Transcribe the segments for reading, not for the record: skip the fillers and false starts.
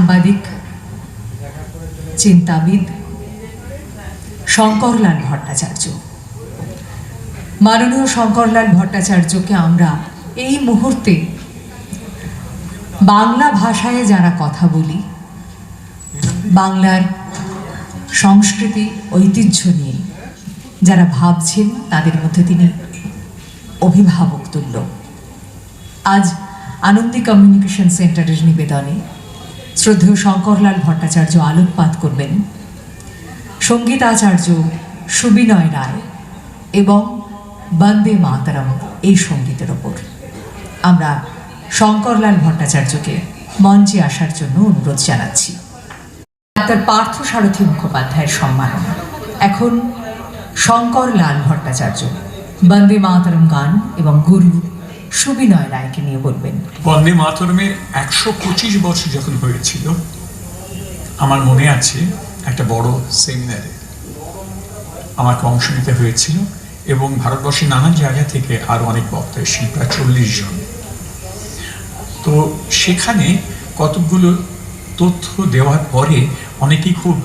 সাংবাদিক, চিন্তাবিদ শঙ্করলাল ভট্টাচার্য। মাননীয় শঙ্করলাল ভট্টাচার্যকে আমরা এই মুহূর্তে বাংলা ভাষায় যারা কথা বলি, বাংলার সংস্কৃতি ঐতিহ্য নিয়ে যারা ভাবছেন, তাদের মধ্যে তিনি অভিভাবক তুল্য। আজ আনন্দী কমিউনিকেশন সেন্টারের নিবেদনে শ্রদ্ধেয় শঙ্করলাল ভট্টাচার্য আলোকপাত করবেন সঙ্গীতাচার্য সুবিনয় রায় এবং বন্দে মাতরম এই সঙ্গীতের ওপর। আমরা শঙ্করলাল ভট্টাচার্যকে মঞ্চে আসার জন্য অনুরোধ জানাচ্ছি। ডাক্তার পার্থ সারথী মুখোপাধ্যায়ের সম্মাননা। এখন শঙ্করলাল ভট্টাচার্য বন্দে মাতরম গান এবং গুরু সুবিনয় রায়কে নিয়ে বলবেন। বন্দে মাতরমের 125 বছর যখন হয়েছিল, আমার মনে আছে একটা বড় সেমিনারে আমাকে অংশ নিতে হয়েছিল এবং ভারতবর্ষের নানান জায়গা থেকে আরো অনেক বক্তা এসেছেন, প্রায় 40 জন। তো সেখানে কতগুলো তথ্য দেওয়ার পরে অনেকেই খুব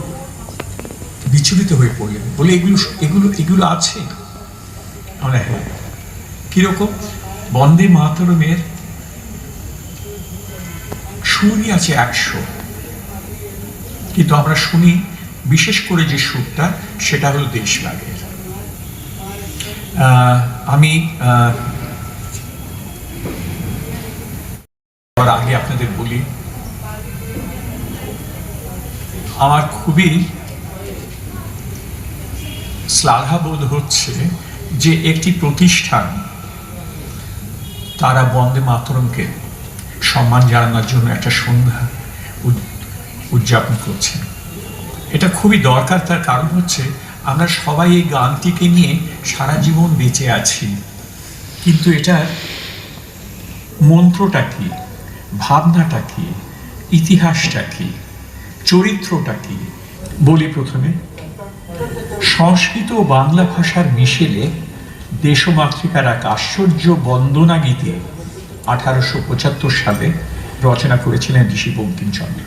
বিচলিত হয়ে পড়লেন, বলে এগুলো আছে। আমরা হ্যাঁ, কিরকম? বন্দে মাতরমের সুরই আছে 100, কিন্তু আমরা শুনি বিশেষ করে যে সুরটা, সেটা হলো দেশভাগের। আমি আগে আপনাদের বলি, আমার খুবই শ্লাঘাবোধ হচ্ছে যে একটি প্রতিষ্ঠান তারা বন্দে মাতরমকে সম্মান জানানোর জন্য একটা সন্ধ্যা উদযাপন করছে। এটা খুবই দরকার। তার কারণ হচ্ছে আমরা সবাই এই গানটিকে নিয়ে সারা জীবন বেঁচে আছি, কিন্তু এটার মন্ত্রটা কি, ভাবনাটা কি, ইতিহাসটা কি, চরিত্রটা কি? বলি প্রথমে, সংস্কৃত ও বাংলা ভাষার মিশেলে দেশমাতৃকার এক আশ্চর্য বন্দনা গীতে 1875 সালে রচনা করেছিলেন ঋষি বঙ্কিমচন্দ্র।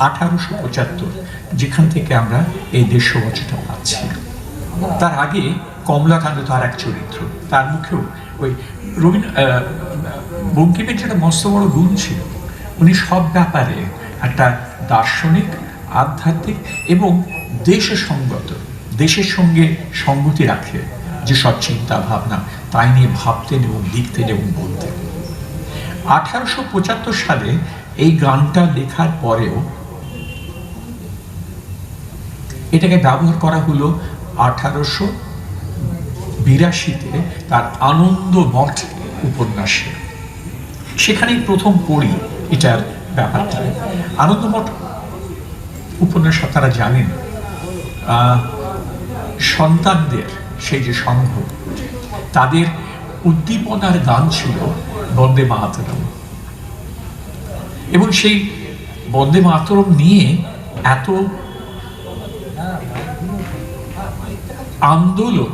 1875, যেখান থেকে আমরা এই দেশবচনটা পাচ্ছি। তার আগে কমলাকান্ত তার এক চরিত্র, তার মুখেও ওই বঙ্কিমের যেটা মস্ত বড় গুণ ছিল, উনি সব ব্যাপারে একটা দার্শনিক, আধ্যাত্মিক এবং দেশসঙ্গত, দেশের সঙ্গে সঙ্গতি রাখে যেসব চিন্তা ভাবনা, তাই নিয়ে ভাবতেন এবং লিখতেন এবং বলতেন। 1875 সালে এই গানটা লেখার পরেও এটাকে ব্যবহার করা হলো 1882-তে তার আনন্দ মঠ উপন্যাসে। সেখানেই প্রথম পড়ি এটার ব্যাপারটা। আনন্দ মঠ উপন্যাস আপনারা জানেন, সন্তানদের সেই যে সংঘ, তাদের উদ্দীপনার গান ছিল বন্দে মাতরম। এবং সেই বন্দে মাতরম নিয়ে এত আন্দোলন,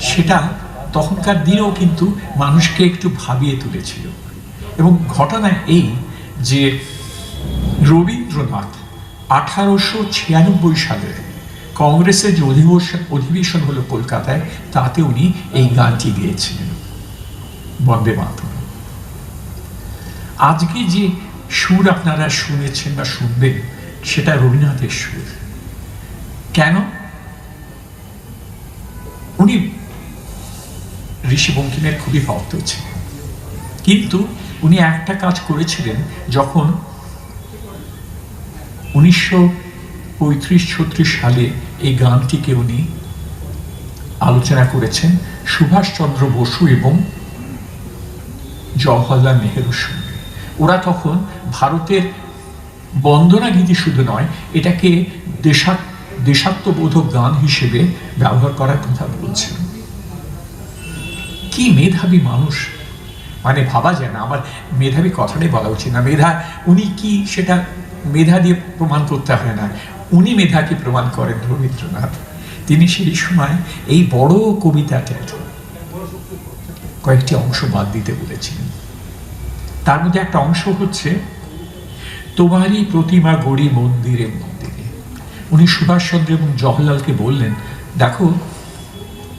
সেটা তখনকার দিনেও কিন্তু মানুষকে একটু ভাবিয়ে তুলেছিল। এবং ঘটনা এই যে রবীন্দ্রনাথ 1896 সালে কংগ্রেসের যে অধিবেশন হলো কলকাতায়, তাতে উনি এই গানটি গেয়েছিলেন, বন্দে মাতরম। আজকে যে সুর আপনারা শুনেছেন বা শুনবেন, সেটা রবীন্দ্রনাথের সুর। কেন? উনি ঋষি বঙ্কিমের খুবই ভক্ত ছিলেন, কিন্তু উনি একটা কাজ করেছিলেন, যখন 1935-36 সালে এই গানটিকে উনি আলোচনা করেছেন সুভাষচন্দ্র বসু এবং জওহরলাল নেহেরুর সঙ্গে। ওরা তখন ভারতের বন্দনা গীতি শুধু নয়, এটাকে দেশাত্মবোধক গান হিসেবে ব্যবহার করার কথা বলছেন। কি মেধাবী মানুষ, মানে ভাবা যায় না। আমার মেধাবী কথাটাই বলা উচিত না, মেধা উনি কি, সেটা মেধা দিয়ে প্রমাণ করতে হয় না, উনি মেধাকে প্রমাণ করেন রবীন্দ্রনাথ। তিনি সেই সময় এই বড় কবিতাটার কয়েকটি অংশ বাদ দিতে বলেছিলেন। তার মধ্যে একটা অংশ হচ্ছে তোমারই প্রতিমা গড়ি মন্দিরে মন্দিরে। উনি সুভাষচন্দ্র এবং জওহরলালকে বললেন, দেখো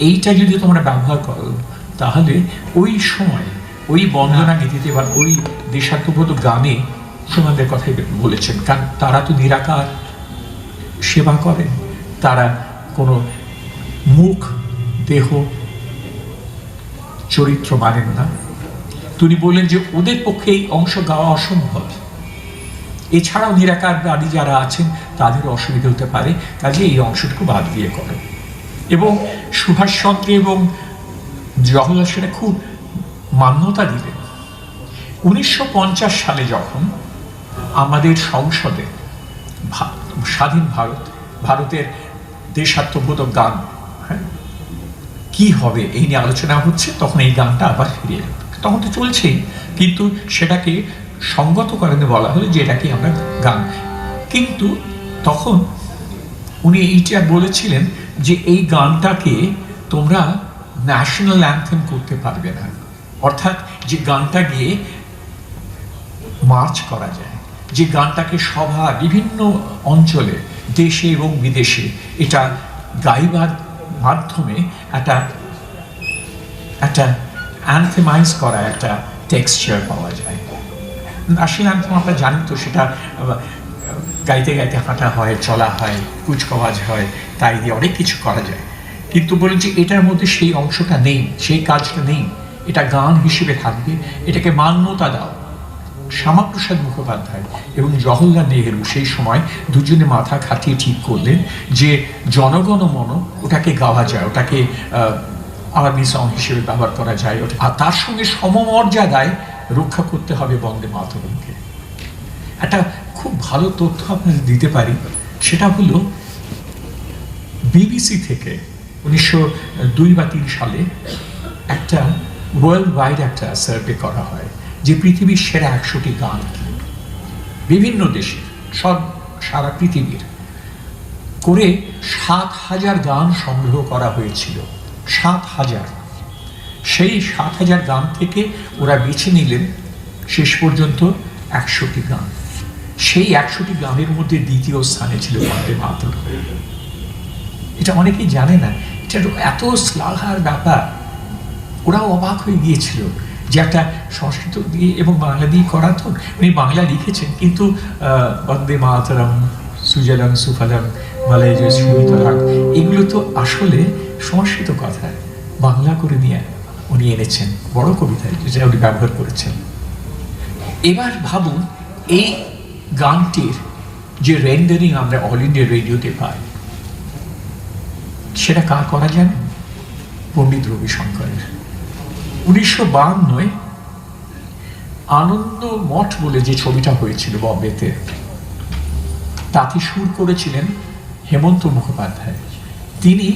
এইটা যদি তোমরা ব্যবহার করো তাহলে ওই সময় ওই বন্দনা গীতিতে বা ওই দেশাত্মবোধক গানে তোমাদের কথাই বলেছেন, কারণ তারা তো নিরাকার সেবা করেন, তারা কোনো মুখ দেহ চরিত্র মানেন না। তিনি বললেন যে ওদের পক্ষে এই অংশ গাওয়া অসম্ভব, এছাড়াও নিরাকারবাদী যারা আছেন তাদের অসুবিধা হতে পারে, কাজে এই অংশটুকু বাদ দিয়ে করো। এবং সুভাষচন্দ্র এবং জওহরলাল সেটা খুব মান্যতা দিলেন। 1950 সালে যখন আমাদের সংসদে স্বাধীন ভারতের দেশাত্মবোধক গান, হ্যাঁ, কি হবে এই নিয়ে আলোচনা হচ্ছে, তখন এই গানটা আবার ফিরে এলো। তখন তো চলছেই, কিন্তু সেটাকে সঙ্গত কারণে বলা হলো যে এটাকে আমরা গান। কিন্তু তখন উনি এইটা বলেছিলেন যে এই গানটাকে তোমরা ন্যাশনাল অ্যান্থেম করতে পারবে না, অর্থাৎ যে গানটা গিয়ে মার্চ করা যায়, যে গানটাকে সভা বিভিন্ন অঞ্চলে দেশে এবং বিদেশে এটা গাইবার মাধ্যমে একটা অ্যান্থেমাইজ করা একটা টেক্সচার পাওয়া যায়। ন্যাশনাল অ্যান্থেম আমরা জানি তো, সেটা গাইতে গাইতে হাঁটা হয়, চলা হয়, কুচকাওয়াজ হয়, তাই দিয়ে অনেক কিছু করা যায়। কিন্তু বলেন যে এটার মধ্যে সেই অংশটা নেই, সেই কাজটা নেই, এটা গান হিসেবে থাকবে, এটাকে মান্যতা দাও। শ্যামাপ্রসাদ মুখোপাধ্যায় এবং জওহরলাল নেহেরু সেই সময় দুজনে মাথা খাটিয়ে ঠিক করলেন যে জনগণ মন ওটাকে গাওয়া যায়, ওটাকে আর্মি সং হিসেবে ব্যবহার করা যায়, আর তার সঙ্গে সমমর্যাদায় রক্ষা করতে হবে বন্দে মাতরমকে। একটা খুব ভালো তথ্য আপনাদের দিতে পারি, সেটা হলো বিবিসি থেকে 1902 বা 3 সালে একটা ওয়ার্ল্ড ওয়াইড একটা সার্ভে করা হয় যে পৃথিবীর সেরা 100টি গান কি, বিভিন্ন দেশে সব সারা পৃথিবীর করে 7,000 গান সংগ্রহ করা হয়েছিল। 7,000, সেই 7,000 গান থেকে ওরা বেছে নিলেন শেষ পর্যন্ত 100টি গান। সেই 100টি গানের মধ্যে দ্বিতীয় স্থানে ছিল বন্দে মাতরম। এটা অনেকেই জানে না, এটা এত শ্লাঘার ব্যাপার। ওরাও অবাক হয়ে গিয়েছিল যে একটা সংস্কৃত দিয়ে এবং বাংলা দিয়ে করা, তো উনি বাংলা লিখেছেন, কিন্তু বন্দে মাতরম, সুজলাং সুফলাং মলয়জ শীতলাং, এগুলো তো আসলে সংস্কৃত কথা বাংলা করে নিয়ে উনি এনেছেন বড় কবিতায়, যেটা উনি ব্যবহার করেছেন। এবার ভাবুন এই গানটির যে রেন্ডারিং আমরা অল ইন্ডিয়া রেডিওতে পাই, সেটা কার করা জানেন? পণ্ডিত রবিশঙ্করের। 1952 আনন্দ মঠ বলে যে ছবিটা হয়েছিল বম্বেতে, তাতে সুর করেছিলেন হেমন্ত মুখোপাধ্যায়। তিনি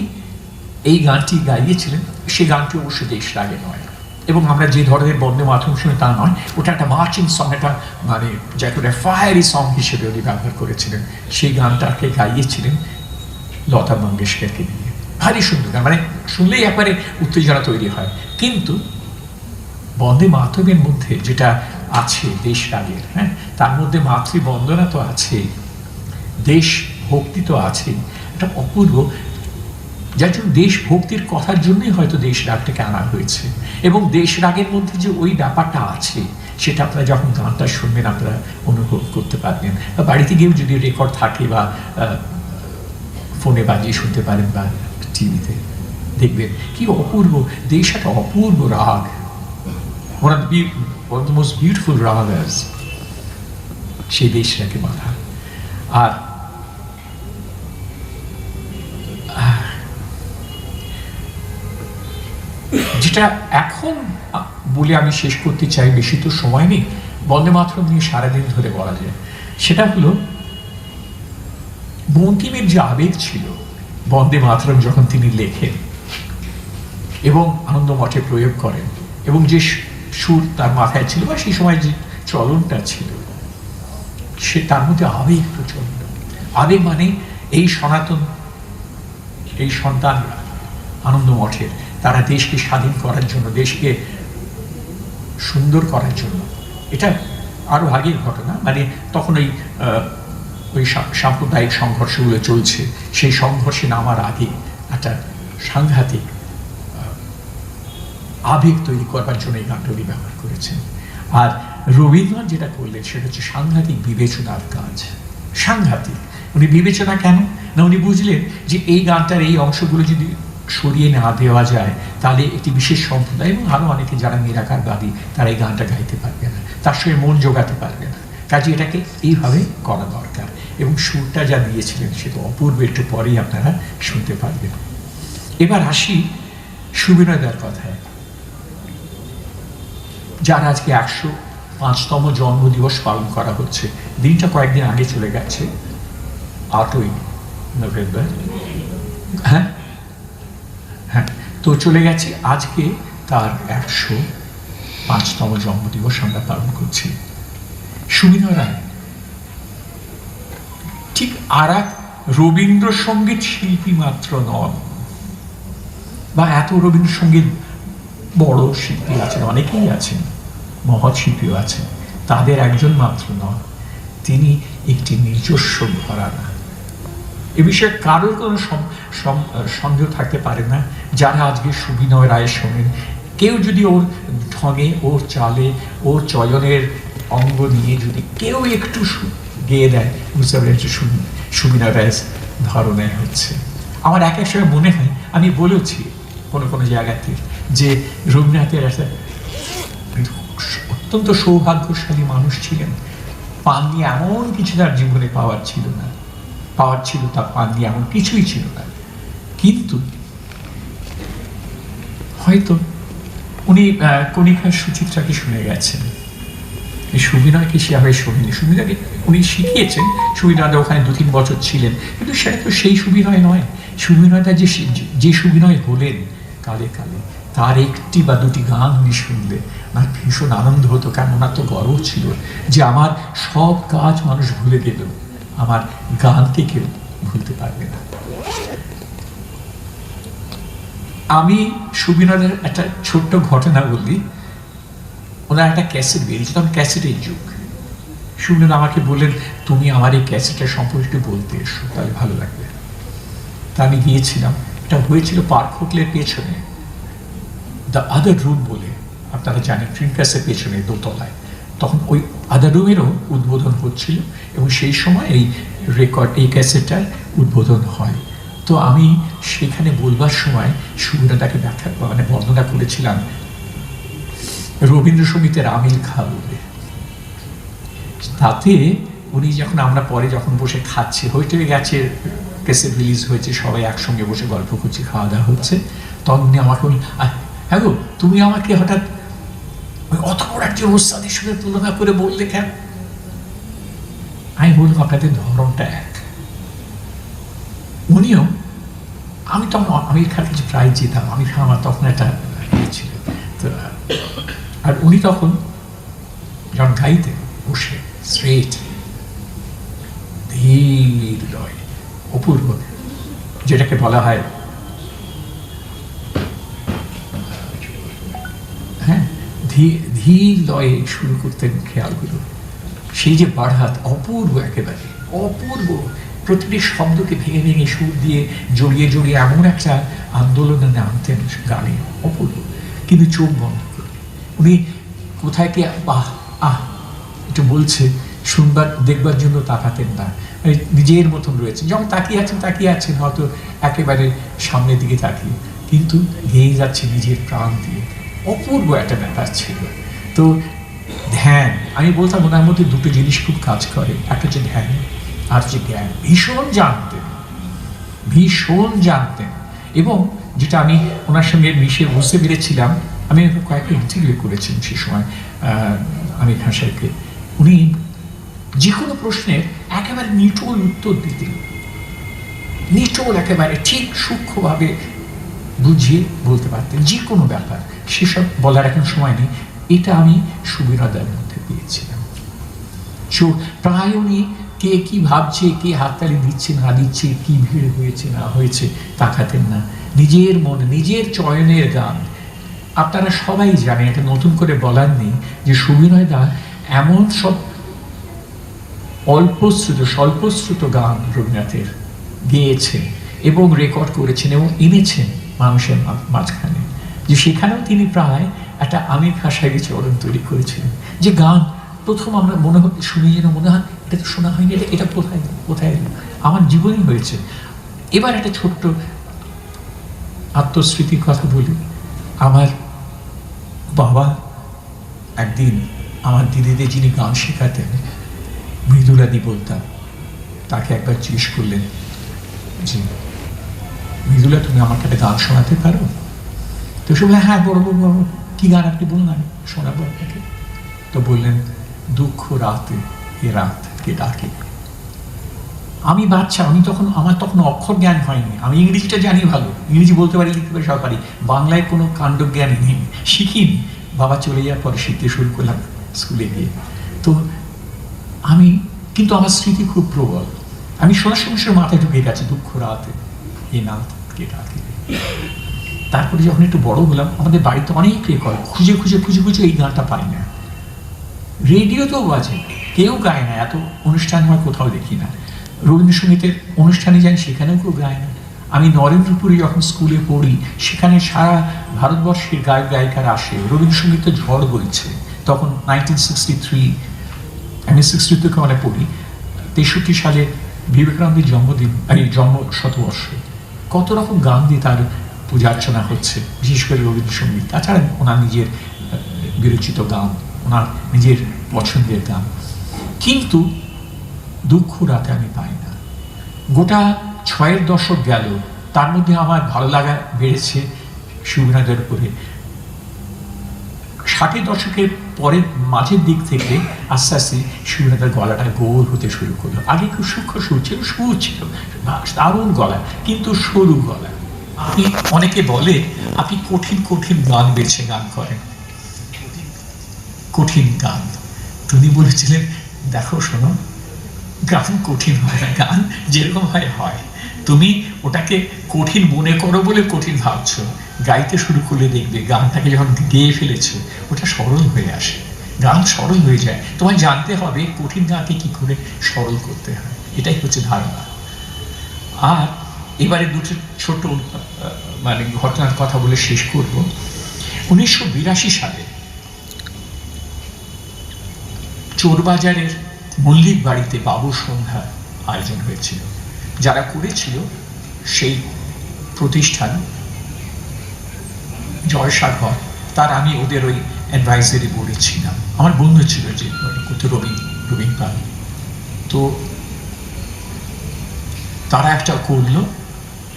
এই গানটি গাইয়েছিলেন। সেই গানটি অবশ্য দেশ রাগে নয়, এবং আমরা যে ধরনের বন্দে মাতরম শুনে তা নয়, ওটা একটা মার্চিং সং, একটা মানে যাকে ওটা ফায়ারি সং হিসেবে উনি ব্যবহার করেছিলেন। সেই গানটাকে গাইয়েছিলেন লতা মঙ্গেশকরকে দিয়ে। ভারী সুন্দর গান, মানে শুনলেই একবারে উত্তেজনা তৈরি হয়। কিন্তু বন্দে মাতরমের মধ্যে যেটা আছে দেশ রাগের, হ্যাঁ, তার মধ্যে মাতৃবন্দনা তো আছে, দেশ ভক্তি তো আছে, এটা অপূর্ব। যার জন্য দেশ ভক্তির কথার জন্যই হয়তো দেশ রাগটাকে আনা হয়েছে, এবং দেশ রাগের মধ্যে যে ওই ব্যাপারটা আছে সেটা আপনারা যখন গানটা শুনবেন আপনারা অনুভব করতে পারবেন। বা বাড়িতে গিয়েও যদি রেকর্ড থাকে বা ফোনে বাজিয়ে শুনতে পারেন বা টিভিতে দেখবেন কি অপূর্ব। দেশ একটা অপূর্ব রাগ, one of the most beautiful ragas, সেই দেশ রাগে বাঁধা। আর যেটা এখন বলে আমি শেষ করতে চাই, বেশি তো সময় নেই, বন্দে মাতরম নিয়ে সারাদিন ধরে বলা যায়, সেটা হলো বঙ্কিমের যে আবেগ ছিল বন্দে মাতরম যখন তিনি লেখেন এবং আনন্দ মঠে প্রয়োগ করেন, এবং যে সুর তার মাথায় ছিল বা সেই সময় যে চলনটা ছিল, সে তার মধ্যে আবেগ প্রচন্ড। আবেগ মানে এই সনাতন, এই সন্তানরা আনন্দ মঠের, তারা দেশকে স্বাধীন করার জন্য, দেশকে সুন্দর করার জন্য, এটা আরও আগের ঘটনা, মানে তখন ওই সাম্প্রদায়িক সংঘর্ষগুলো চলছে, সেই সংঘর্ষে নামার আগে একটা সাংঘাতিক আবেগ তৈরি করবার জন্য এই গানটা উনি ব্যবহার করেছেন। আর রবীন্দ্রনাথ যেটা করলেন সেটা হচ্ছে সাংঘাতিক বিবেচনার কাজ। সাংঘাতিক। উনি বিবেচনা কেন না, উনি বুঝলেন যে এই গানটার এই অংশগুলো যদি সরিয়ে না দেওয়া যায় তাহলে একটি বিশেষ সম্প্রদায় এবং আরও অনেকে যারা নিরাকারবাদী তারা এই গানটা গাইতে পারবে না, তার সঙ্গে মন জোগাতে পারবে না। কাজে এটাকে এইভাবে করা দরকার, এবং সুরটা যা দিয়েছিলেন সেটা অপূর্ব, একটু পরেই আপনারা শুনতে পারবেন। এবার আসি সুবিনয় দার কথায়, যার আজকে 105তম জন্মদিবস পালন করা হচ্ছে। দিনটা কয়েকদিন আগে চলে গেছে, 8ই নভেম্বর। হ্যাঁ হ্যাঁ, তো চলে গেছে। আজকে তার 105তম জন্মদিবস আমরা পালন করছি। সুবিনয় রায় ঠিক আর এক রবীন্দ্রসঙ্গীত শিল্পী মাত্র নন, বা এত রবীন্দ্রসঙ্গীত বড় শিল্পী আছেন, অনেকেই আছেন, মহৎ শিল্পীও আছেন, তাদের একজন মাত্র নন। তিনি একটি নিজস্ব ঘরানা। এ বিষয়ে কারোর কোনো সন্দেহ থাকতে পারে না। যারা আজকে সুবিনয় রায়ের শোনেন, কেউ যদি ওর ঢঙে, ওর চালে, ওর চয়নের অঙ্গ নিয়ে যদি কেউ একটু গেয়ে দেয়, বুঝতে পারে যে সুবিনয় রায়ের ধরনের হচ্ছে। আমার এক এক সময় মনে হয়, আমি বলেছি কোনো কোনো জায়গাতে, যে রবীন্দ্রনাথের একটা অত্যন্ত সৌভাগ্যশালী মানুষ ছিলেন। পান দিয়ে এমন কিছু তার জীবনে পাওয়ার ছিল না, পাওয়ার ছিল তার পান দিয়ে এমন কিছুই ছিল না। কিন্তু হয়তো উনি কণিকার সুচিত্রাকে শুনে গেছেন, সুবিনয়কে সেভাবে শোনেনি। সুবিনয়কে উনি শিখিয়েছেন, সুবিনয় ওখানে 2-3 বছর ছিলেন, কিন্তু সেটা তো সেই সুবিনয় নয়। সুবিনয়টা যে সুবিনয় হলেন কালে কালে, তার একটি বা দুটি গান উনি শুনলে আমার ভীষণ আনন্দ হতো। কারণ ওনার তো গর্ব ছিল যে আমার সব কাজ মানুষ ভুলে গেল, আমার গানকে কেউ ভুলতে পারবে না। আমি সুবিনয়ের একটা ছোট্ট ঘটনা বলি। ওনার একটা ক্যাসেট বেরিয়েছে, তখন ক্যাসেটের যুগ। সুবিনয় আমাকে বললেন, তুমি আমার এই ক্যাসেটের সম্পর্কে বলতে এসো, তাহলে ভালো লাগবে। তা আমি গিয়েছিলাম। এটা হয়েছিল পার্ক হোটেলের পেছনে, দ্য আদার রুম বলে, আপনারা জানেন, ট্রিনকাসের পেছনে দোতলায়। তখন ওই আদার রুমেরও উদ্বোধন হচ্ছিল, এবং সেই সময় এই ক্যাসেটটার উদ্বোধন হয়। তো আমি সেখানে বলবার সময় সুবিনয়টাকে বর্ণনা করেছিলাম রবীন্দ্রসঙ্গীতের আমিল খা বলে। তাতে উনি আমরা পরে যখন বসে খাচ্ছি, হইতে গেছে, ক্যাসেট রিলিজ হয়েছে, সবাই একসঙ্গে বসে গল্প করছি, খাওয়া দাওয়া হচ্ছে, তখন উনি আমাকে বললেন, হ্যাঁ গো, তুমি আমাকে হঠাৎ অত বড় একজন ওস্তাদের সঙ্গে তুলনা করে বললে কেন? আমি বললাম, আপনাদের ধরনটা এক। উনিও, আমি তখন আমেরিকার কাছে প্রায় যেতাম, আমার তখন একটা ছিল তো, আর উনি তখন যখন গাইতেন বসে স্ট্রেট, ধীর লয়, অপূর্ব, যেটাকে বলা হয় ধীর লয়ে শুরু করতেন খেয়ালগুলো। সেই যে বাড়হাত, অপূর্ব, একেবারে অপূর্ব, প্রতিটি শব্দকে ভেঙে ভেঙে সুর দিয়ে জড়িয়ে জড়িয়ে এমন একটা আন্দোলনে আনতেন গানে, অপূর্ব। কিন্তু চোখ বন্ধ করে উনি কোথায় কে বাহ আহ একটু বলছে শুনবার দেখবার জন্য তাকাতেন না, নিজের মতন রয়েছেন। যখন তাকিয়ে আছেন হয়তো একেবারে সামনের দিকে তাকিয়ে, কিন্তু গেয়ে যাচ্ছে নিজের প্রাণ দিয়ে। অপূর্ব একটা ব্যাপার ছিল। তো ধ্যান, আমি বলতাম ওনার মধ্যে দুটো জিনিস খুব কাজ করে, একটা হচ্ছে ধ্যান আর হচ্ছে জ্ঞান। ভীষণ জানতেন। এবং যেটা আমি ওনার সঙ্গে মিশে বুঝতে পেরেছিলাম, আমি কয়েকটা ইন্টারভিউ করেছিলাম সে সময় আমির খান সাহেবকে, উনি যে কোনো প্রশ্নের একেবারে নিটোল উত্তর দিতেন, নিটোল, একেবারে ঠিক সূক্ষ্মভাবে বুঝিয়ে বলতে পারতেন যে কোনো ব্যাপার। সেসব বলার এখন সময় নেই। এটা আমি সুবিনয়ের মধ্যে পেয়েছিলাম। প্রায় উনি কে কি ভাবছে, কে হাততালি দিচ্ছে না দিচ্ছে, কি ভিড় হয়েছে না হয়েছে তাকাতেন না। নিজের মন, নিজের চয়নের গান। আপনারা সবাই জানেন, এটা নতুন করে বলার নেই, যে সুবিনয় দা এমন সব স্বল্পশ্রুত গান রবীন্দ্রনাথের গেয়েছেন এবং রেকর্ড করেছেন এবং এনেছেন মানুষের মাঝখানে, যে সেখানেও তিনি প্রায় একটা আমির খাঁ সাহেবের চরণ তৈরি করেছিলেন। যে গান প্রথম আমরা শুনি যেন মনে হয় এটা তো শোনা হয়নি, এটা কোথায় আমার জীবনই হয়েছে। এবার একটা ছোট্ট আত্মস্মৃতির কথা বলি। আমার বাবা একদিন আমার দিদিদের যিনি গান শেখাতেন, মৃদুলাদি বলতাম, তাকে একবার জিজ্ঞেস করলেন যে মৃদুলা, তুমি আমাকে একটা গান শোনাতে পারো? তো সে বললেন, হ্যাঁ বড় কি গান আপনি বলুন, আমি শোনাবো আপনাকে। তো বললেন, দুঃখ রাতে এ রাত কে ডাকে। আমি বাচ্চা, আমার তখন অক্ষর জ্ঞান হয়নি, আমি ইংরেজিটা জানি ভালো, ইংরেজি বলতে পারি, লিখতে পারি, সব পারি, বাংলায় কোনো কাণ্ড জ্ঞান নেই, শিখিনি। বাবা চলে যাওয়ার পরে শিখতে শুরু করলাম স্কুলে গিয়ে। তো কিন্তু আমার স্মৃতি খুব প্রবল, আমি শোনার সঙ্গে সঙ্গে মাথায় ঢুকে গেছে দুঃখ রাতে এ রাত কে ডাকে। তারপরে যখন একটু বড় হলাম, আমাদের বাড়িতে অনেক রেকর্ড, খুঁজে এই গানটা পাই না, রেডিওতেও বাজে, কেউ গায় না, এত অনুষ্ঠান হয় কোথাও দেখি না। রবীন্দ্রসঙ্গীতের অনুষ্ঠানে যাই, সেখানেও কেউ গায় না। আমি নরেন্দ্রপুরে যখন স্কুলে পড়ি, সেখানে সারা ভারতবর্ষের গায়ক গায়িকারা আসে, রবীন্দ্রসঙ্গীতের ঝড় বইছে। তখন 1963, আমি 62 থেকে মানে পড়ি, 63 সালে বিবেকানন্দের জন্ম শতবর্ষ, কত রকম গান দিয়ে তার পূজা অর্চনা হচ্ছে, বিশেষ করে রবীন্দ্রসঙ্গীত। তাছাড়া ওনার নিজের বিরচিত গান, ওনার নিজের পছন্দের গান। কিন্তু দুঃখ রাতে আমি পাই না। গোটা 6 দশক গেল, তার মধ্যে আমার ভালো লাগা বেড়েছে সুবিনাদের উপরে। 60 দশকের পরের মাঝের দিক থেকে আস্তে আস্তে সুবিনাদের গলাটা গোল হতে শুরু করলো। আগে খুব সূক্ষ্ম সুর ছিল, দারুণ গলা, কিন্তু সরু গলা। আপনি অনেকে বলে আপনি কঠিন গান বেছে গান করেন, কঠিন গান। তিনি বলেছিলেন, দেখো শোনো, গান কঠিন হয় না, গান যেরকম হয়। তুমি ওটাকে কঠিন মনে করো বলে কঠিন ভাবছো, গাইতে শুরু করলে দেখবে গানটাকে যখন গেয়ে ফেলেছো ওটা সরল হয়ে আসে, গান সরল হয়ে যায়। তোমায় জানতে হবে কঠিন গানকে কি করে সরল করতে হয়, এটাই হচ্ছে ধারণা। আর এবারে দুটো ছোট ঘটনার কথা বলে শেষ করব। 1982 সালে চোরবাজারের মল্লিক বাড়িতে বাবু সন্ধ্যা আয়োজন হয়েছিল। যারা করেছিল সেই প্রতিষ্ঠান জয়সাগর, তার আমি ওদের ওই অ্যাডভাইজারি বোর্ডে ছিলাম। আমার বন্ধু ছিল যে রবীন পাল। তো তারা একটা করলো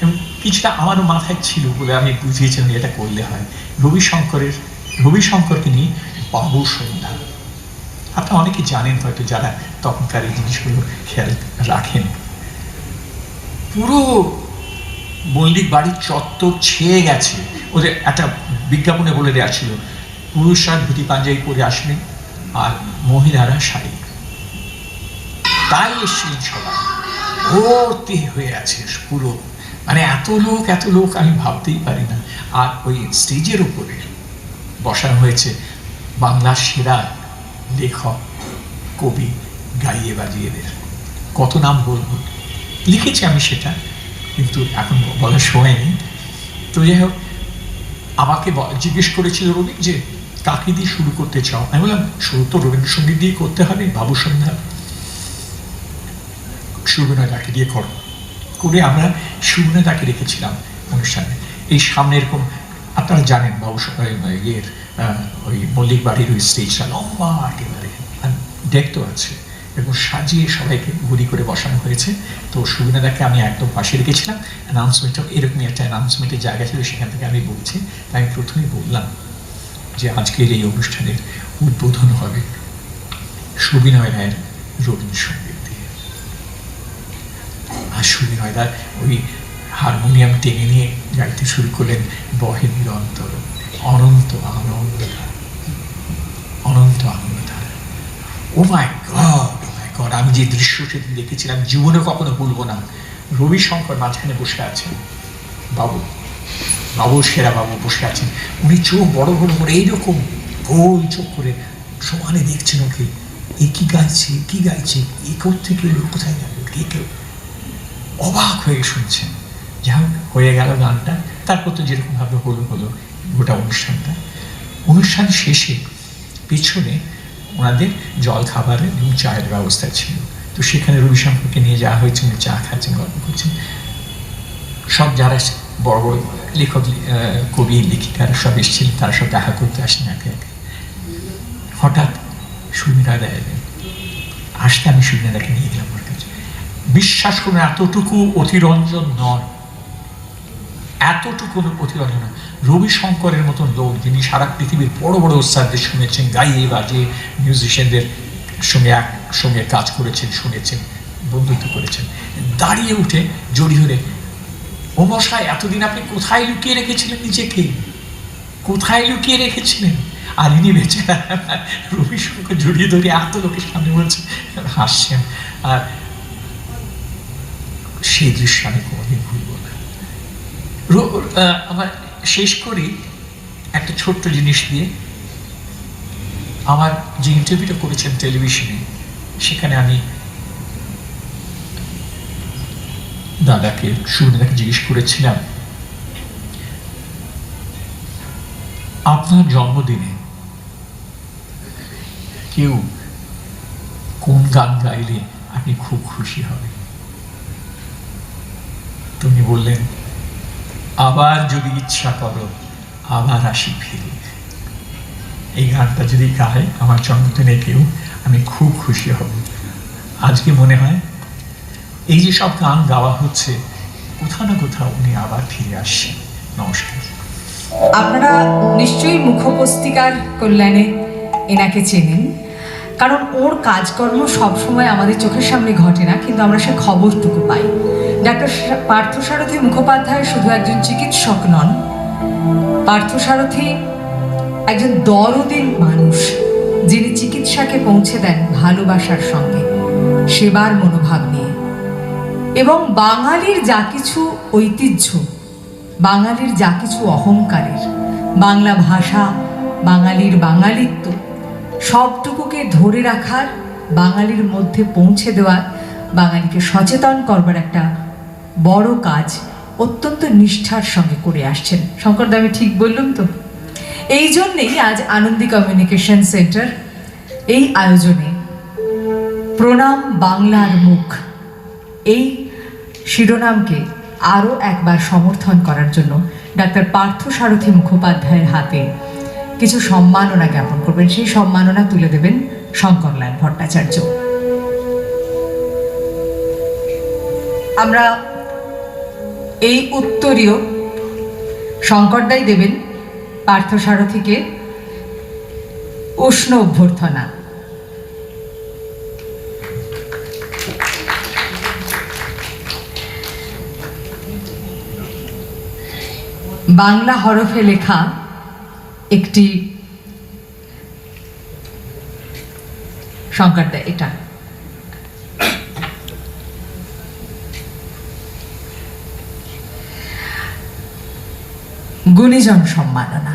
এবং কিছুটা আমারও মাথায় ছিল বলে আমি বুঝিয়েছিলাম এটা করলে হয়। রবি শঙ্করকে নিয়ে বাবু সন্ধ্যা। আপনারা অনেকে জানেন হয়তো, যারা তখনকার এই জিনিসগুলো খেয়াল রাখেন। পুরো মল্লিক বাড়ির চত্বর ছেয়ে গেছে। ওদের একটা বিজ্ঞাপনে বলে দেওয়া ছিল, পুরুষরা ধুতি পাঞ্জাবি পরে আসবেন আর মহিলারা শাড়ি। তাই এসেছিলেন সবাই, ভর্তি হয়ে আছে পুরো, এত লোক আমি ভাবতেই পারি না। আর ওই স্টেজের উপরে বসানো হয়েছে বাংলার সেরা লেখক, কবি, গাইয়ে বাজিয়েদের। কত নাম বলবো, লিখেছি আমি সেটা, কিন্তু এখন বলার সময় নেই। তো যাই হোক, আমাকে জিজ্ঞেস করেছিল রবি যে কাকে দিয়ে শুরু করতে চাও। আমি বললাম, শুরু তো রবীন্দ্রসঙ্গীত দিয়ে করতে হবে, বাবু সন্ধ্যা, সুবিনয়দাকে দিয়ে করে আমরা সুবিনয়দাকে রেখেছিলাম অনুষ্ঠানে। এই সামনে এরকম আপনারা জানেন বাবু ওই মল্লিক বাড়ির ওই স্টেজটা লম্বা একেবারে, দেখতে আছে, এবং সাজিয়ে সবাইকে গুলি করে বসানো হয়েছে। তো সুবিনাদাকে আমি একদম পাশে রেখেছিলাম। অ্যানাউন্সমেন্টটা এরকমই একটা অ্যানাউন্সমেন্টের জায়গা ছিল, সেখান থেকে আমি বলছি। তাই আমি প্রথমেই বললাম যে আজকের এই অনুষ্ঠানের উদ্বোধন হবে সুবিনয় রায়ের রবীন্দ্রসঙ্গীত দিয়ে। আর সুবিনয় দা ওই হারমোনিয়াম টেনে নিয়ে গাইতে শুরু করলেন, বহে নিরন্তর অনন্ত আনন্দধারা, অনন্ত আনন্দধারা। ও মাই গড, আমি যে দৃশ্য সেদিন দেখেছিলাম জীবনে কখনো ভুলবো না। রবি শঙ্কর মাঝখানে বসে আছেন, সেরা বাবু বসে আছেন। উনি চোখ বড় করে এইরকম গোল চোখ করে সমানে দেখছেন ওকে। এ কি গাইছে, কি গাইছে, এ কোত্থেকে এলো, কোথায় গেল, কে কেউ অবাক হয়ে শুনছেন। যা হোক হয়ে গেল গানটা। তারপর তো যেরকমভাবে হলো গোটা অনুষ্ঠান শেষে পিছনে ওনাদের জল খাবারের এবং চায়ের ব্যবস্থা ছিল। তো সেখানে রবিশঙ্করকে নিয়ে যাওয়া হয়েছে, উনি চা খাচ্ছেন, গল্প করছেন। সব যারা বড় বড় লেখক, কবি, লেখিকারা সব এসেছিলেন, তারা সব দেখা করতে আসেন একে একে। হঠাৎ সুমিরাদা এলেন। আসতে আমি সুমিরাদাকে নিয়ে গেলাম ওর কাছে। বিশ্বাস করুন এতটুকু অতিরঞ্জন নয়, এতটুকু অতিরঞ্জন নয়। রবিশঙ্করের মতন লোক, যিনি সারা পৃথিবীর বড় বড় ওস্তাদদের শুনেছেন, গাইয়ে বাজিয়ে মিউজিশিয়ানদের সঙ্গে কাজ করেছেন, শুনেছেন, বন্ধুত্ব করেছেন, দাঁড়িয়ে উঠে জড়ি ধরে, ও মশাই এতদিন আপনি কোথায় লুকিয়ে রেখেছিলেন নিজেকে, কোথায় লুকিয়ে রেখেছিলেন? আর ইনি বেঁচে রবিশঙ্কর জড়িয়ে ধরে এত লোকের সামনে বলছেন, হাসছেন। আর সেই দৃশ্য আমি কোনোদিন ভুলব না। আমার শেষ করি একটা ছোট্ট জিনিস দিয়ে। আমার যে ইন্টারভিউটা করেছেন টেলিভিশনে, সেখানে আমি দাদাকে, সুমিরাদাকে জিজ্ঞেস করেছিলাম, আপনার জন্মদিনে কেউ কোন গান গাইলে আপনি খুব খুশি হবেন? তুমি বললেন, আবার যদি ইচ্ছা করো আবার আসি ফিরে। এই গানটা যদি গায় আমার জন্মদিনে কেউ, আমি খুব খুশি হব। আজকে মনে হয় এই যে সব গান গাওয়া হচ্ছে, কোথাও না কোথাও উনি আবার ফিরে আসছেন। নমস্কার। আপনারা নিশ্চয়ই মুখোপস্তিকার কল্যাণে এনাকে চেনেন, কারণ ওর কাজকর্ম সবসময় আমাদের চোখের সামনে ঘটে না, কিন্তু আমরা সে খবরটুকু পাই। ডাক্তার পার্থসারথী মুখোপাধ্যায় শুধু একজন চিকিৎসক নন, পার্থসারথী একজন দরদির মানুষ, যিনি চিকিৎসাকে পৌঁছে দেন ভালোবাসার সঙ্গে, সেবার মনোভাব নিয়ে। এবং বাঙালির যা কিছু ঐতিহ্য, বাঙালির যা কিছু অহংকারের, বাংলা ভাষা, বাঙালির বাঙালিত্ব, সবটুকুকে ধরে রাখার, বাঙালির মধ্যে পৌঁছে দেওয়ার, বাঙালিকে সচেতন করবার একটা বড় কাজ অত্যন্ত নিষ্ঠার সঙ্গে করে আসছেন। শঙ্করদা, আমি ঠিক বললাম তো? এই জন্যেই আজ আনন্দী কমিউনিকেশন সেন্টার এই আয়োজনে প্রণাম বাংলার মুখ, এই শিরোনামকে আরও একবার সমর্থন করার জন্য ডাক্তার পার্থসারথী মুখোপাধ্যায়ের হাতে কিছু সম্মাননা জ্ঞাপন করবেন। সেই সম্মাননা তুলে দেবেন শঙ্করলাল ভট্টাচার্য। আমরা এই উত্তরীয় শঙ্করদাই দেবেন পার্থসারথীকে উষ্ণ অভ্যর্থনা। বাংলা হরফে লেখা একটি, শঙ্করদা এটা গুণীজন সম্মাননা।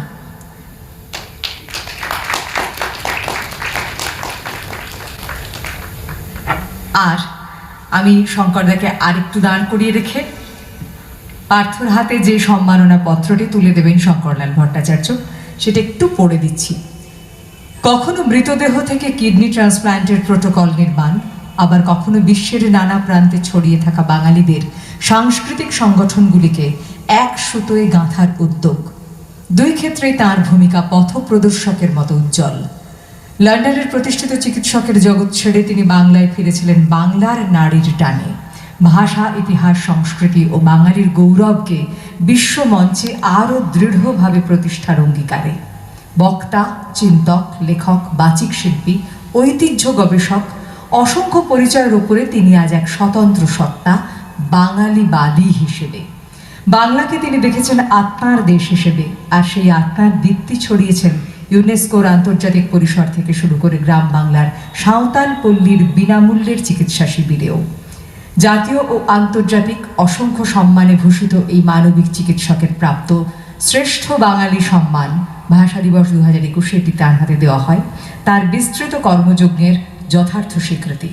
আর আমি শঙ্করদাকে আরেকটু দাঁড় করিয়ে রেখে পার্থর হাতে যে সম্মাননা পত্রটি তুলে দেবেন শঙ্করলাল ভট্টাচার্য, সেটা একটু পড়ে দিচ্ছি। কখনো মৃতদেহ থেকে কিডনি ট্রান্সপ্ল্যান্টের প্রোটোকল নির্মাণ, আবার কখনো বিশ্বের নানা প্রান্তে ছড়িয়ে থাকা বাঙালিদের সাংস্কৃতিক সংগঠনগুলিকে এক সুতোয় গাঁথার উদ্যোগ, দুই ক্ষেত্রেই তাঁর ভূমিকা পথপ্রদর্শকের মতো উজ্জ্বল। লন্ডনের প্রতিষ্ঠিত চিকিৎসকের জগৎ ছেড়ে তিনি বাংলায় ফিরেছিলেন বাংলার নারীর টানে, ভাষা, ইতিহাস, সংস্কৃতি ও বাঙালির গৌরবকে বিশ্বমঞ্চে আরও দৃঢ়ভাবে প্রতিষ্ঠার অঙ্গীকারে। বক্তা, চিন্তক, লেখক, বাচিক শিল্পী, ঐতিহ্য গবেষক, অসংখ্য পরিচয়ের উপরে তিনি আজ এক স্বতন্ত্র সত্তা, বাঙালিবাদী হিসেবে। বাংলাকে তিনি দেখেছেন আত্মার দেশ হিসেবে, আর সেই আত্মার দীপ্তি ছড়িয়েছেন ইউনেস্কোর আন্তর্জাতিক পরিসর থেকে শুরু করে গ্রাম বাংলার সাঁওতাল পল্লীর বিনামূল্যের চিকিৎসা শিবিরেও। জাতীয় ও আন্তর্জাতিক অসংখ্য সম্মানে ভূষিত এই মানবিক চিকিৎসকের প্রাপ্ত শ্রেষ্ঠ বাঙালি সম্মান ভাষা দিবস 2021 এটি তার হাতে দেওয়া হয়। তার বিস্তৃত কর্মযজ্ঞের যথার্থ স্বীকৃতি।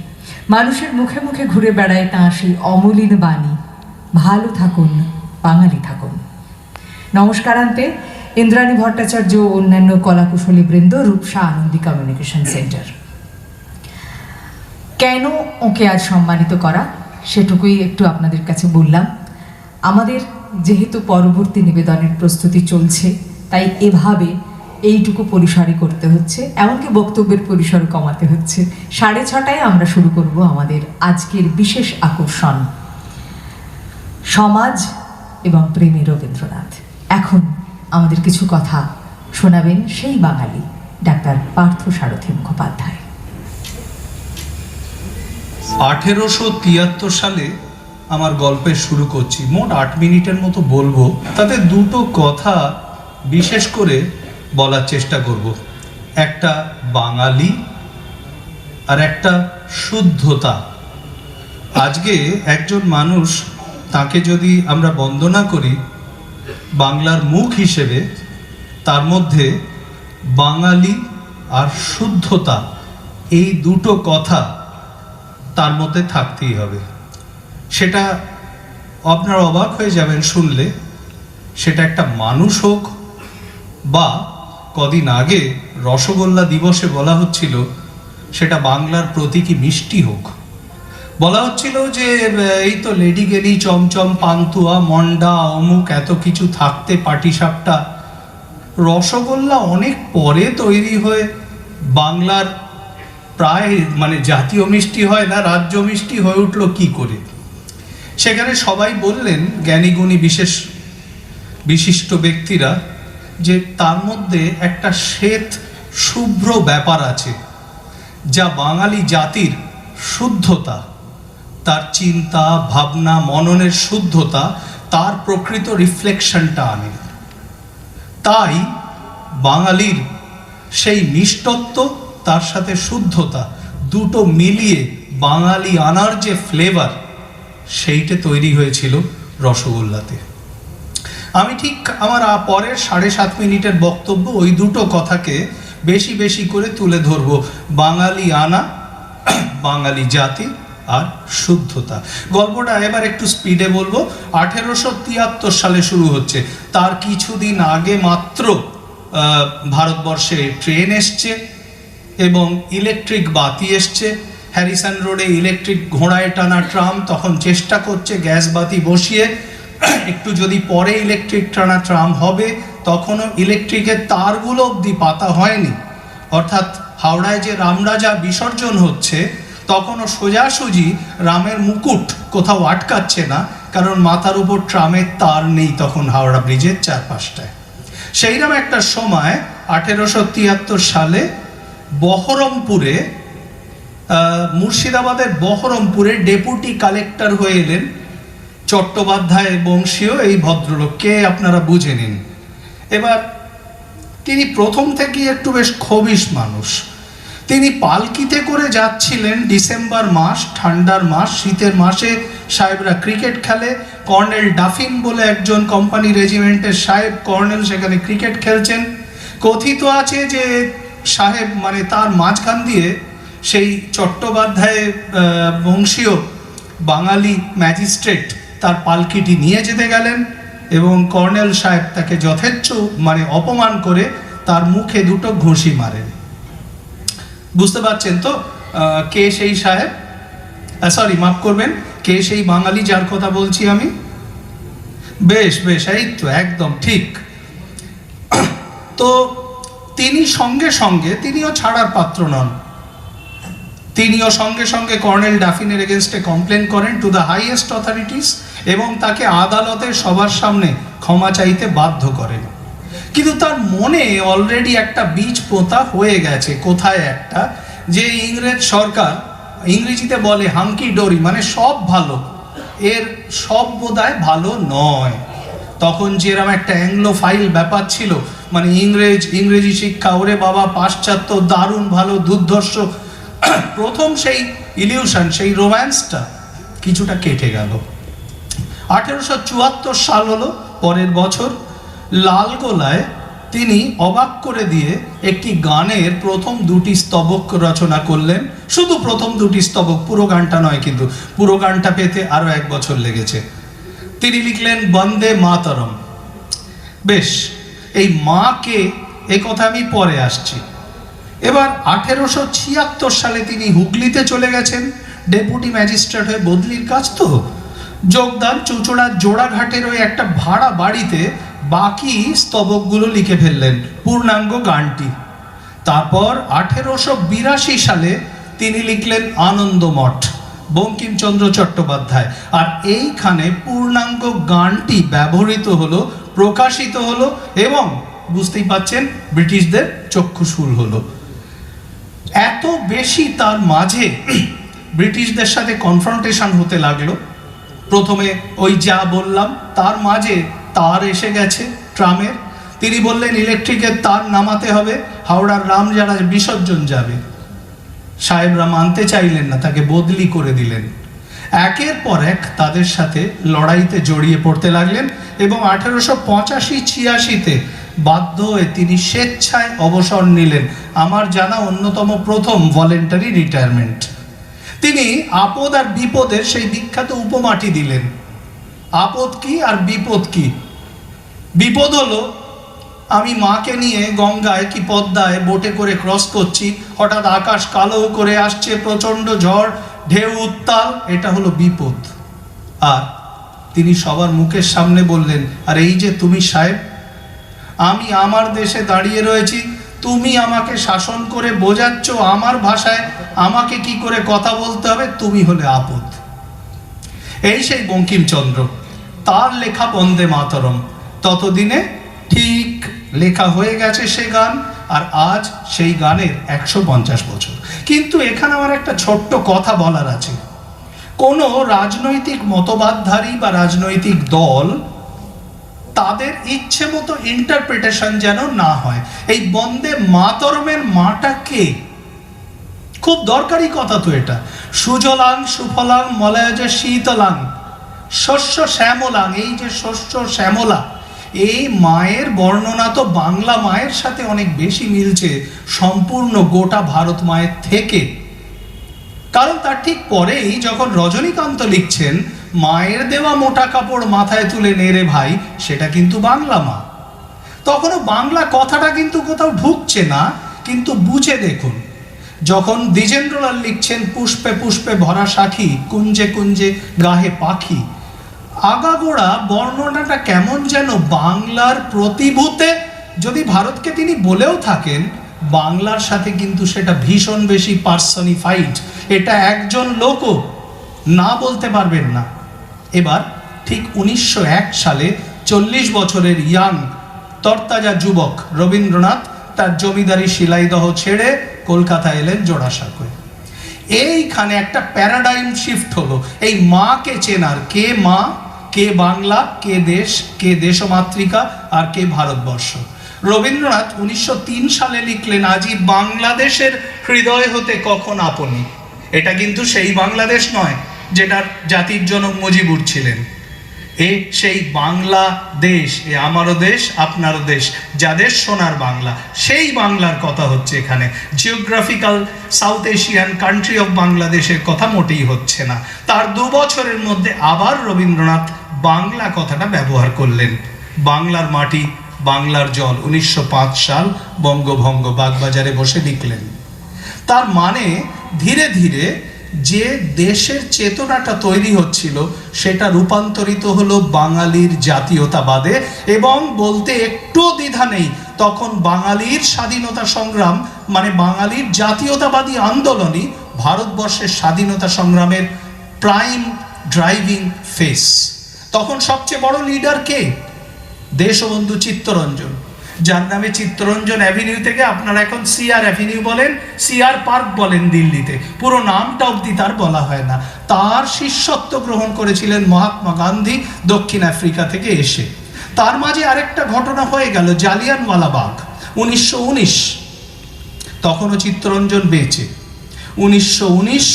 মানুষের মুখে মুখে ঘুরে বেড়ায় তাঁর সেই অমলিন বাণী, ভালো থাকুন, বাঙালি থাকুন। নমস্কারান্তে ইন্দ্রাণী ভট্টাচার্য ও অন্যান্য কলাকুশলী বৃন্দ, রূপসা আনন্দী কমিউনিকেশন সেন্টার। কেন ওকে আজ সম্মানিত করা সেটুকুই একটু আপনাদের কাছে বললাম। আমাদের যেহেতু পরবর্তী নিবেদনের প্রস্তুতি চলছে, তাই এভাবে এইটুকু পরিসরে করতে হচ্ছে, এমনকি বক্তব্যের পরিসর কমাতে হচ্ছে। 6:30টায় আমরা শুরু করব আমাদের আজকের বিশেষ আকর্ষণ, সমাজ এবং প্রেমী রবীন্দ্রনাথ। এখন আমাদের কিছু কথা শোনাবেন সেই বাঙালি ডাক্তার পার্থসারথী মুখোপাধ্যায়। 1873 সালে আমার গল্পের শুরু করছি। মোট 8 মিনিটের মতো বলবো, তাতে দুটো কথা বিশেষ করে বলার চেষ্টা করব। একটা বাঙালি আর একটা শুদ্ধতা। আজকে একজন মানুষ, তাকে যদি আমরা বন্দনা করি বাংলার মুখ হিসেবে, তার মধ্যে বাঙালি আর শুদ্ধতা এই দুটো কথা তার মধ্যে থাকতেই হবে। সেটা আপনারা অবাক হয়ে যাবেন শুনলে, সেটা একটা মানুষ হোক বা কদিন আগে রসগোল্লা দিবসে বলা হচ্ছিল সেটা বাংলার প্রতীকী মিষ্টি হোক। বলা হচ্ছিল যে এই তো লেডি গেলি, চমচম, পান্তুয়া, মন্ডা, অমুক এত কিছু থাকতে পাটিসাপটা। রসগোল্লা অনেক পরে তৈরি হয়ে বাংলার প্রায় জাতীয় মিষ্টি হয় না, রাজ্য মিষ্টি হয়ে উঠলো কি করে? সেখানে সবাই বললেন, জ্ঞানীগুণী বিশিষ্ট ব্যক্তিরা, যে তার মধ্যে একটা শ্বেত শুভ্র ব্যাপার আছে, যা বাঙালি জাতির শুদ্ধতা, তার চিন্তা ভাবনা মননের শুদ্ধতা, তার প্রকৃত রিফ্লেকশনটা আনে। তাই বাঙালির সেই মিষ্টত্ব তার সাথে শুদ্ধতা দুটো মিলিয়ে বাঙালি আনার যে ফ্লেভার, সেইটা তৈরি হয়েছিল রসগোল্লাতে। আমি ঠিক আমার পরের 7.5 মিনিটের বক্তব্য ওই দুটো কথাকে বেশি বেশি করে তুলে ধরব। বাঙালি আনা, বাঙালি জাতি আর শুদ্ধতা। গল্পটা এবার একটু স্পিডে বলবো। 1873 সালে শুরু হচ্ছে। তার কিছুদিন আগে মাত্র ভারতবর্ষে ট্রেন এসছে এবং ইলেকট্রিক বাতি এসছে। হ্যারিসন রোডে ইলেকট্রিক ঘোড়ায় টানা ট্রাম তখন চেষ্টা করছে গ্যাস বাতি বসিয়ে একটু যদি পরে ইলেকট্রিক টানা ট্রাম হবে, তখনও ইলেকট্রিকের তারগুলো অবধি পাতা হয়নি। অর্থাৎ হাওড়ায় যে রামরাজা বিসর্জন হচ্ছে, তখনও সোজাসুজি রামের মুকুট কোথাও আটকাচ্ছে না, কারণ মাথার উপর ট্রামের তার নেই তখন হাওড়া ব্রিজের চারপাশটায়। সেইরকম একটা সময় 1873 সালে বহরমপুরে, মুর্শিদাবাদের বহরমপুরে ডেপুটি কালেক্টর হয়ে এলেন চট্টোপাধ্যায় বংশীয় এই ভদ্রলোক। কে আপনারা বুঝে নিন। এবার তিনি প্রথম থেকে একটু বেশ খবিশ মানুষ। তিনি পালকিতে করে যাচ্ছিলেন। ডিসেম্বর মাস, ঠান্ডার মাস, শীতের মাসে সাহেবরা ক্রিকেট খেলে। কর্নেল ডাফিন বলে একজন কোম্পানি রেজিমেন্টের সাহেব কর্নেল সেখানে ক্রিকেট খেলছেন। কথিত আছে যে সাহেব তার মাঝখান দিয়ে সেই চট্টোপাধ্যায় বংশীয় বাঙালি ম্যাজিস্ট্রেট তার পালকিটি নিয়ে যেতে গেলেন এবং কর্নেল সাহেব তাকে যথেচ্ছ অপমান করে তার মুখে দুটো ঘুষি মারেন। বুঝতে পারছেন তো কে সেই সাহেব? সরি, মাফ করবেন, কে সেই বাঙালি যার কথা বলছি আমি? বেশ বেশ, এই তো একদম ঠিক। তো তিনি সঙ্গে সঙ্গে, তিনিও ছাড়ার পাত্র নন, তিনিও সঙ্গে সঙ্গে কর্নেল ডাফিনের এগেনস্টে কমপ্লেন করেন টু দ্য হাইয়েস্ট অথরিটিস এবং তাকে আদালতের সবার সামনে ক্ষমা চাইতে বাধ্য করেন। কিন্তু তার মনে অলরেডি একটা বীজ পোতা হয়ে গেছে। কোথায়? একটা, যে ইংরেজ সরকার, ইংরেজিতে বলে হাঙ্কি ডোরি, সব ভালো, এর সব বোধহয় ভালো নয়। তখন যেরকম একটা অ্যাংলোফাইল ব্যাপার ছিল, ইংরেজি শিক্ষা, ওরে বাবা পাশ্চাত্য দারুণ ভালো, দুর্ধর্ষ। প্রথম সেই ইলিউশন, সেই রোম্যান্সটা কিছুটা কেটে গেল। 1874 সাল হলো, পরের বছর লালগোলায় তিনি অবাক করে দিয়ে একটি গানের প্রথম দুটি স্তবক রচনা করলেন। শুধু প্রথম দুটি স্তবক, পুরো গানটা নয়, কিন্তু পুরো গানটা পেতে আরো 1 বছর লেগেছে। তিনি লিখলেন বন্দে মাতরম। বেশ, এই মাকে এ কথা আমি পরে আসছি। এবার 1876 সালে তিনি হুগলিতে চলে গেছেন, ডেপুটি ম্যাজিস্ট্রেট হয়ে, বদলির কাজ তো, যোগদান চুঁচুড়ার জোড়াঘাটের ওই একটা ভাড়া বাড়িতে বাকি স্তবকগুলো লিখে ফেললেন, পূর্ণাঙ্গ গানটি। তারপর 1882 সালে তিনি লিখলেন আনন্দমঠ, বঙ্কিমচন্দ্র চট্টোপাধ্যায়। আর এইখানে পূর্ণাঙ্গ গানটি ব্যবহৃত হলো, প্রকাশিত হলো, এবং বুঝতেই পাচ্ছেন ব্রিটিশদের চক্ষুশূল হলো। এত বেশি তার মাঝে ব্রিটিশদের সাথে কনফ্রন্টেশন হতে লাগলো। প্রথমে ওই যা বললাম, তার মাঝে তার এসে গেছে ট্রামের। তিনি বললেন ইলেকট্রিকের তার নামাতে হবে, হাওড়ার রামজারা বিসর্জন যাবে। সাহেবরা মানতে চাইলেন না, তাকে বদলি করে দিলেন। একের পর এক তাদের সাথে লড়াইতে জড়িয়ে পড়তে লাগলেন এবং 1885-86-তে বাধ্য হয়ে তিনি স্বেচ্ছায় অবসর নিলেন। আমার জানা অন্যতম প্রথম ভলেন্টারি রিটায়ারমেন্ট। তিনি আপদ আর বিপদের সেই বিখ্যাত উপমাটি দিলেন। আপদ কি আর বিপদ কি? বিপদ হলো আমি মাকে নিয়ে গঙ্গায় কি পদ্মায় বোটে করে ক্রস করছি, হঠাৎ আকাশ কালো করে আসছে, প্রচন্ড ঝড়, ঢেউ উত্তাল, এটা হলো বিপদ। আর তিনি সবার মুখের সামনে বললেন, আর এই যে তুমি সাহেব, আমি আমার দেশে দাঁড়িয়ে রয়েছি, তুমি আমাকে শাসন করে বোঝাচ্ছ আমার ভাষায় আমাকে কি করে কথা বলতে হবে, তুমি হলে আপদ। এই সেই বঙ্কিমচন্দ্র, তার লেখা বন্দে মাতরম। ততদিনে ঠিক লেখা হয়ে গেছে সে গান, আর আজ সেই গানের 150 বছর। কিন্তু এখানে আমার একটা ছোট্ট কথা বলার আছে। কোনো রাজনৈতিক মতবাদধারী বা রাজনৈতিক দল তাদের ইচ্ছে মতো ইন্টারপ্রিটেশন যেন না হয়। এই বন্দে মাতরমের মাটা কে? খুব দরকারি কথা তো এটা। সুজলাং সুফলাং মলয়জ শীতলাং শস্য শ্যামলাং, এই যে শস্য শ্যামলা, এই মায়ের বর্ণনা তো বাংলা মায়ের সাথে অনেক বেশি মিলছে সম্পূর্ণ গোটা ভারত মায়ের থেকে। কারণ তার ঠিক পরেই যখন রজনীকান্ত লিখছেন মায়ের দেওয়া মোটা কাপড় মাথায় তুলে নেড়ে ভাই, সেটা কিন্তু বাংলা মা। তখনও বাংলা কথাটা কিন্তু কোথাও ঢুকছে না। কিন্তু বুঝে দেখুন, যখন দ্বিজেন্দ্রলাল লিখছেন পুষ্পে পুষ্পে ভরা সাখী, কুঞ্জে কুঞ্জে গাহে পাখি, আগাগোড়া বর্ণনাটা কেমন যেন বাংলার প্রতিভূতে। যদি ভারতকে তিনি বলেও থাকেন, বাংলার সাথে কিন্তু সেটা ভীষণ বেশি পার্সনিফাইড। এটা একজন লোকও না বলতে পারবেন না। এবার ঠিক 1901 সালে 40 বছরের ইয়াং তরতাজা যুবক রবীন্দ্রনাথ তার জমিদারি শিলাইদহ ছেড়ে কলকাতা এলেন জোড়াসাঁকোয়। এইখানে একটা প্যারাডাইম শিফট হলো, এই মাকে চেনার, কে মা, কে বাংলা, কে দেশ, কে দেশমাতৃকা, আর কে ভারতবর্ষ। রবীন্দ্রনাথ 1903 সালে লিখলেন, আজি বাংলাদেশের হৃদয় হতে কখন আপনি। এটা কিন্তু সেই বাংলাদেশ নয় যেটার জাতির জনক মুজিবুর ছিলেন। এ সেই বাংলাদেশ, এ আমারও দেশ আপনারও দেশ, যাদের সোনার বাংলা, সেই বাংলার কথা হচ্ছে এখানে। Geographical south Asian country of বাংলাদেশের কথা মোটেই হচ্ছে না। তার 2 বছরের মধ্যে আবার রবীন্দ্রনাথ বাংলা কথাটা ব্যবহার করলেন। বাংলার মাটি, বাংলার জল, 1905 সাল বঙ্গভঙ্গ, বাগবাজারে বসে লিখলেন। তার মানে ধীরে ধীরে যে দেশের চেতনাটা তৈরি হচ্ছিল সেটা রূপান্তরিত হলো বাঙালির জাতীয়তাবাদে। এবং বলতে একটু দ্বিধা নেই, তখন বাঙালির স্বাধীনতা সংগ্রাম মানে বাঙালির জাতীয়তাবাদী আন্দোলনই ভারতবর্ষের স্বাধীনতা সংগ্রামের প্রাইম ড্রাইভিং ফেস। তখন সবচেয়ে বড় লিডার কে? দেশবন্ধু চিত্তরঞ্জন, যার নামে চিত্তরঞ্জন অ্যাভিনিউ থেকে আপনারা এখন সিআর অ্যাভিনিউ বলেন, সিআর পার্ক বলেন দিল্লিতে, পুরো নামটা অবধি তার বলা হয় না। তার শিষ্যত্ব গ্রহণ করেছিলেন মহাত্মা গান্ধী দক্ষিণ আফ্রিকা থেকে এসে। তার মাঝে আরেকটা ঘটনা হয়ে গেল, জালিয়ানওয়ালাবাগ 1919, তখনও চিত্তরঞ্জন বেঁচে। 1919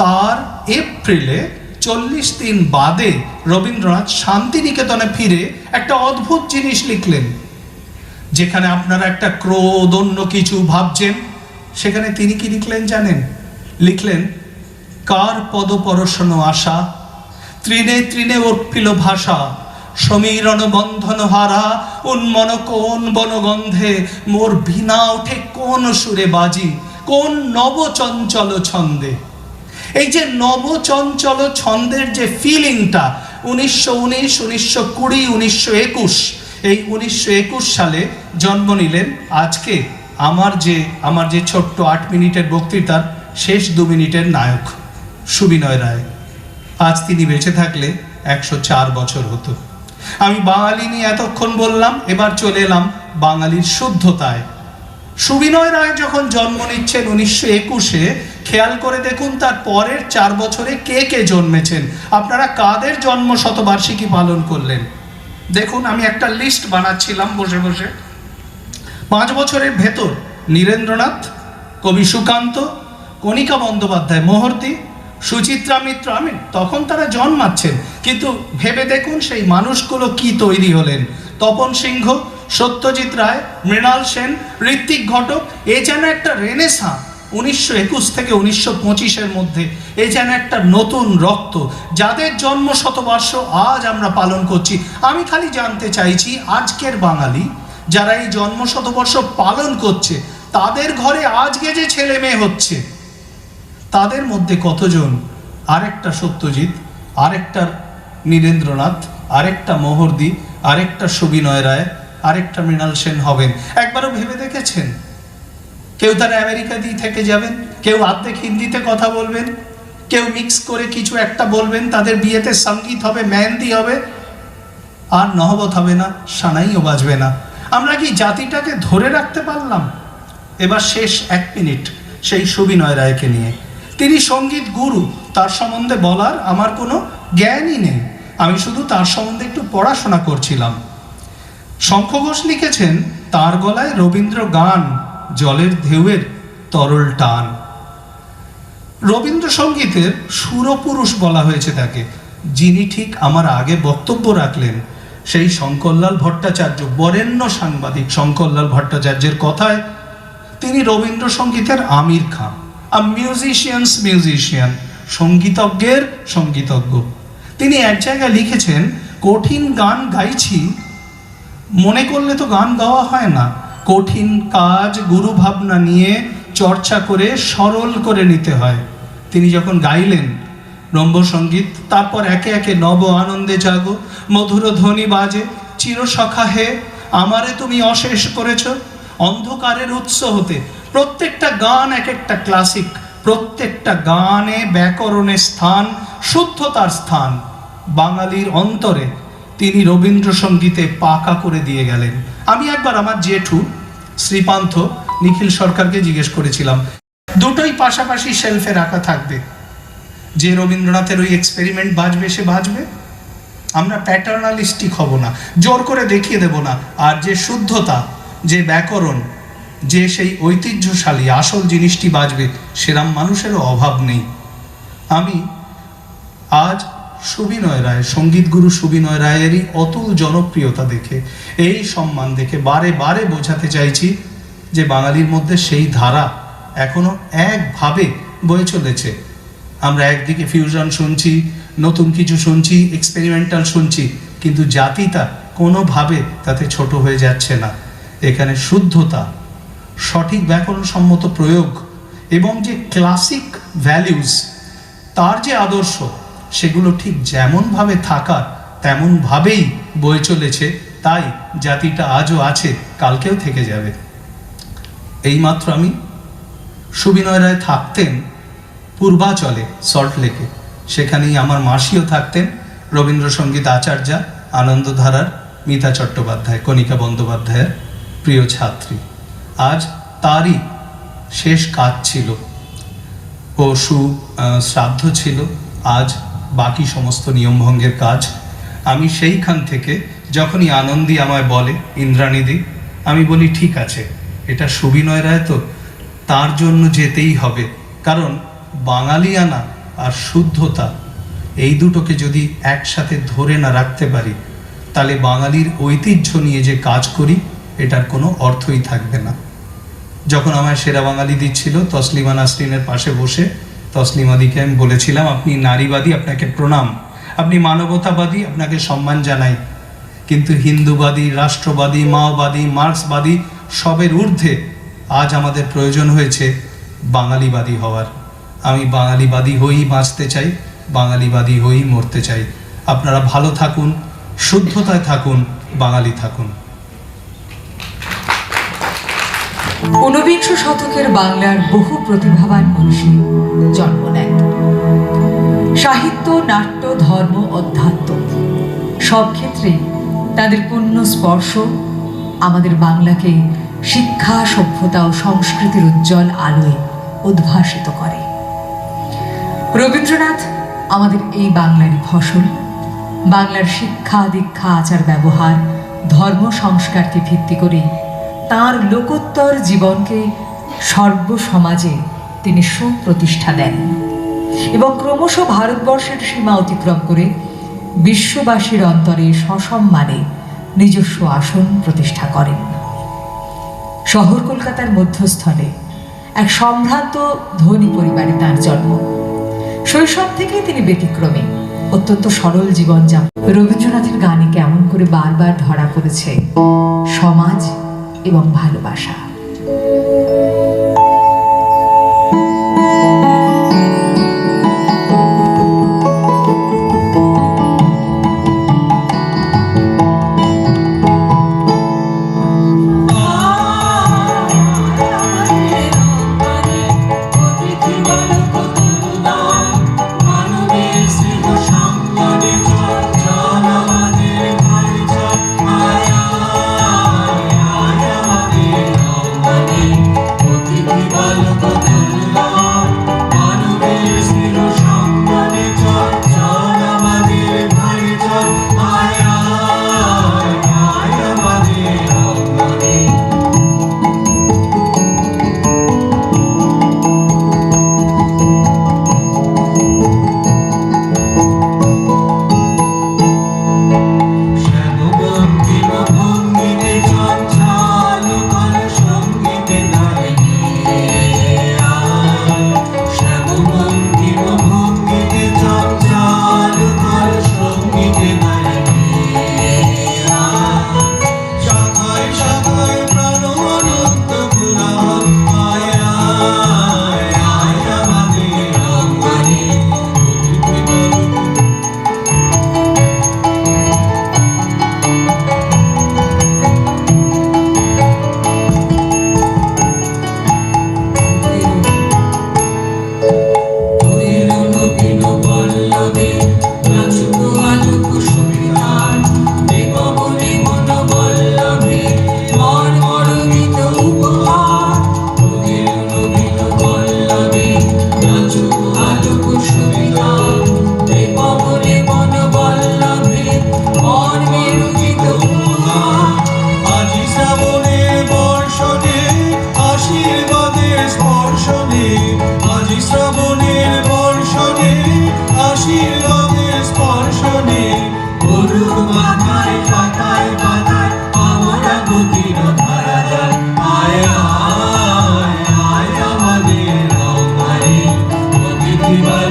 তার এপ্রিলে 40 দিন বাদে রবীন্দ্রনাথ শান্তিনিকেতনে ফিরে একটা অদ্ভুত জিনিস লিখলেন। যেখানে আপনারা একটা ক্রোধ অন্য কিছু ভাবছেন, সেখানে তিনি কি লিখলেন জানেন? লিখলেন, কার পদপরশন আশা, তৃণে তৃণে অর্পিল ভাষা, সমীরণ বন্ধন হারা, উন্মন কোন বনগন্ধে, মোর ভিনা ওঠে কোন সুরে বাজি, কোন নবচঞ্চল ছন্দে। এই যে নবচঞ্চল ছন্দের যে ফিলিংটা 1919, 1920, 1921, এই 1921 সালে জন্ম নিলেন আজকে আমার যে ছোট্ট 8 মিনিটের বক্তৃতার শেষ 2 মিনিটের নায়ক সুবিনয় রায়। আজ তিনি বেঁচে থাকলে 104 বছর হতো। আমি বাঙালি নিয়ে এতক্ষণ বললাম, এবার চলে এলাম বাঙালির শুদ্ধতায়। সুবিনয় রায় যখন জন্ম নিচ্ছেন 1921-এ, খেয়াল করে দেখুন তার পরের 4 বছরে কে কে জন্মেছেন, আপনারা কাদের জন্ম শতবার্ষিকী পালন করলেন। দেখুন, আমি একটা লিস্ট বানাচ্ছিলাম বসে বসে। 5 বছরের ভেতর নীরেন্দ্রনাথ, কবি সুকান্ত, কণিকা বন্দ্যোপাধ্যায় মহর্তি, সুচিত্রা মিত্র, আমি তখন তারা জন্মাচ্ছেন, কিন্তু ভেবে দেখুন সেই মানুষগুলো কি তৈরি হলেন। তপন সিংহ, সত্যজিৎ রায়, মৃণাল সেন, ঋত্বিক ঘটক, এ যেন একটা রেনেসাঁ 1921 থেকে 1925-এর মধ্যে। এ যেন একটা নতুন রক্ত, যাদের জন্ম শতবর্ষ আজ আমরা পালন করছি। আমি খালি জানতে চাইছি, আজকের বাঙালি যারা এই জন্ম শতবর্ষ পালন করছে, তাদের ঘরে আজকে যে ছেলে মেয়ে হচ্ছে, তাদের মধ্যে কতজন আরেকটা সত্যজিৎ, আরেকটা নীরেন্দ্রনাথ, আরেকটা মহর্দি, আরেকটা সুবিনয় রায়, আরেকটা মৃণাল সেন হবেন? একবারও ভেবে দেখেছেন? কেউ তারা আমেরিকা দিয়ে থেকে যাবেন, কেউ অর্ধেক হিন্দিতে কথা বলবেন, কেউ মিক্স করে কিছু একটা বলবেন, তাদের বিয়েতে সঙ্গীত হবে, মেহেন্দি হবে, আর নহবত হবে না, সানাইও বাজবে না। আমরা কি জাতিটাকে ধরে রাখতে পারলাম? এবার শেষ 1 মিনিট সেই সুবিনয় রায়কে নিয়ে। তিনি সঙ্গীত গুরু, তার সম্বন্ধে বলার আমার কোনো জ্ঞানই নেই, আমি শুধু তার সম্বন্ধে একটু পড়াশোনা করছিলাম। শঙ্খ ঘোষ লিখেছেন, তার গলায় রবীন্দ্র গান, জলের ঢেউয়ের তরল টান। রবীন্দ্রসঙ্গীতের সুরপুরুষ বলা হয়েছে তাকে। যিনি ঠিক আমার আগে বক্তব্য রাখলেন, সেই শঙ্করলাল ভট্টাচার্য, বরেণ্য সাংবাদিক শঙ্করলাল ভট্টাচার্যের কথায় তিনি রবীন্দ্রসঙ্গীতের আমির খান, আ মিউজিশিয়ানস মিউজিশিয়ান, সঙ্গীতজ্ঞের সঙ্গীতজ্ঞ। তিনি এক জায়গায় লিখেছেন, কঠিন গান গাইছি, মনে করলে তো গান গাওয়া হয় না, কঠিন কাজ গুরু ভাবনা নিয়ে চর্চা করে সরল করে নিতে হয়। তিনি যখন গাইলেন রম্যসঙ্গীত, তারপর একে একে নব আনন্দে জাগো, মধুর ধ্বনি বাজে, চিরসখা হে, আমারে তুমি অশেষ করেছ, অন্ধকারের উৎস হতে, প্রত্যেকটা গান এক একটা ক্লাসিক, প্রত্যেকটা গানে ব্যাকরণের স্থান, শুদ্ধতার স্থান। বাঙালির অন্তরে তিনি রবীন্দ্রসঙ্গীতে পাকা করে দিয়ে গেলেন। আমি একবার আমার জেঠু শ্রীপান্থ নিখিল সরকারকে জিজ্ঞেস করেছিলাম, দুটোই পাশাপাশি শেলফে রাখা থাকবে, যে রবীন্দ্রনাথের ওই এক্সপেরিমেন্ট বাজবে সে বাজবে, আমরা প্যাটার্নালিস্টিক হব না, জোর করে দেখিয়ে দেব না, আর যে শুদ্ধতা, যে ব্যাকরণ, যে সেই ঐতিহ্যশালী আসল জিনিসটি বাজবে, সেরাম মানুষেরও অভাব নেই। আমি আজ সুবিনয় রায়, সঙ্গীতগুরু সুবিনয় রায়েরই অতুল জনপ্রিয়তা দেখে, এই সম্মান দেখে বারে বারে বোঝাতে চাইছি যে বাঙালির মধ্যে সেই ধারা এখনো একভাবে বয়ে চলেছে। আমরা একদিকে ফিউশন শুনছি, নতুন কিছু শুনছি, এক্সপেরিমেন্টাল শুনছি, কিন্তু জাতিটা কোনোভাবে তাতে ছোট হয়ে যাচ্ছে না। এখানে শুদ্ধতা, সঠিক ব্যাকরণসম্মত প্রয়োগ এবং যে ক্লাসিক ভ্যালিউজ, তার যে আদর্শ, সেগুলো ঠিক যেমনভাবে থাকার তেমনভাবেই বয়ে চলেছে। তাই জাতিটা আজও আছে, কালকেও থেকে যাবে। এইমাত্র আমি সুবিনয় রায় থাকতেন পূর্বাচলে, সল্টলেকে, সেখানেই আমার মাসিও থাকতেন, রবীন্দ্রসঙ্গীত আচার্যা, আনন্দধারার মিতা চট্টোপাধ্যায়, কণিকা বন্দ্যোপাধ্যায়ের প্রিয় ছাত্রী। আজ তারই শেষ কাজ ছিল, ও শ্রাদ্ধ ছিল, আজ বাকি সমস্ত নিয়মভঙ্গের কাজ। আমি সেইখান থেকে যখনই আনন্দী আমায় বলে, ইন্দ্রাণীদি, আমি বলি ঠিক আছে, এটা সুবিনয় রায় তো, তার জন্য যেতেই হবে। কারণ বাঙালিয়ানা আর শুদ্ধতা, এই দুটোকে যদি একসাথে ধরে না রাখতে পারি, তাহলে বাঙালির ঐতিহ্য নিয়ে যে কাজ করি, এটার কোনো অর্থই থাকবে না। যখন আমায় সেরা বাঙালি দিচ্ছিল তসলিমা নাসরিনের পাশে বসে তসলিমাদিকে আমি বলেছিলাম, আপনি নারীবাদী, আপনাকে প্রণাম, আপনি মানবতাবাদী, আপনাকে সম্মান জানাই, কিন্তু হিন্দুবাদী, রাষ্ট্রবাদী, মাওবাদী, মার্ক্সবাদী সবের ঊর্ধ্বে আজ আমাদের প্রয়োজন হয়েছে বাঙালিবাদী হওয়ার। আমি বাঙালিবাদী হয়েই বাঁচতে চাই, বাঙালিবাদী হয়েই মরতে চাই। আপনারা ভালো থাকুন, শুদ্ধতায় থাকুন, বাঙালি থাকুন। ঊনবিংশ শতকের বাংলার বহু প্রতিভাবান মনীষী জন্ম নেন। সাহিত্য, নাট্য, ধর্ম, অধ্যাত্ম সব ক্ষেত্রেই তাদের পূর্ণ স্পর্শ আমাদের বাংলাকে শিক্ষা, সভ্যতা ও সংস্কৃতির উজ্জ্বল আলোয় উদ্ভাসিত করে। রবীন্দ্রনাথ আমাদের এই বাংলারই ফসল। বাংলার শিক্ষা, দীক্ষা, আচার ব্যবহার, ধর্ম সংস্কারকে ভিত্তি করে তাঁর লোকোত্তর জীবনকে সর্বসমাজে তিনি সুপ্রতিষ্ঠা দেন এবং ক্রমশ ভারতবর্ষের সীমা অতিক্রম করে বিশ্ববাসীর অন্তরে সসম্মানে নিজস্ব আসন প্রতিষ্ঠা করেন। শহর কলকাতার মধ্যস্থলে এক সম্ভ্রান্ত ধনী পরিবারে তাঁর জন্ম। শৈশব থেকেই তিনি ব্যতিক্রমী, অত্যন্ত সরল জীবনযাপন। রবীন্দ্রনাথের গানে কেমন করে বারবার ধরা পড়েছে সমাজ এবং ভালোবাসা। Viva